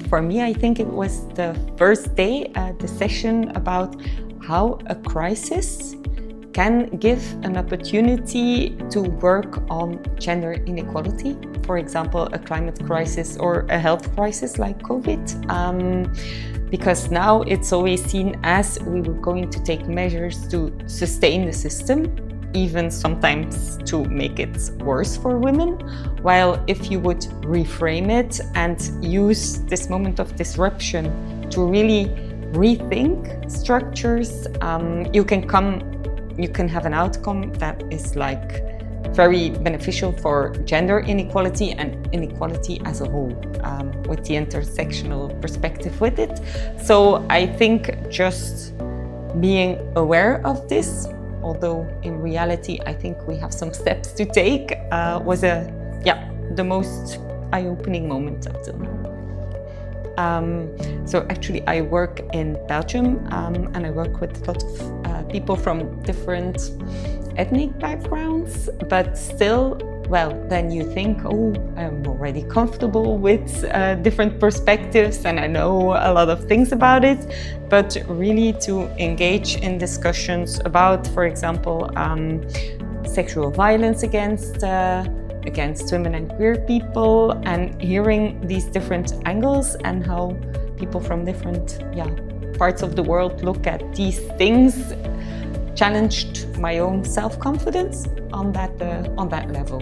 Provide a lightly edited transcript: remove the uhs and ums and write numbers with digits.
For me, I think it was the first day, the session about how a crisis can give an opportunity to work on gender inequality. For example, a climate crisis or a health crisis like COVID. Because now it's always seen as we were going to take measures to sustain the system, even sometimes to make it worse for women. While if you would reframe it and use this moment of disruption to really rethink structures, you can have an outcome that is like very beneficial for gender inequality and inequality as a whole, with the intersectional perspective with it. So I think just being aware of this, although in reality I think we have some steps to take, was the most eye-opening moment up till now. So actually I work in Belgium and I work with a lot of people from different ethnic backgrounds, but still, well, then you think, oh, I'm already comfortable with different perspectives and I know a lot of things about it, but really to engage in discussions about, for example, sexual violence against women and queer people, and hearing these different angles and how people from different parts of the world look at these things challenged my own self-confidence on that level.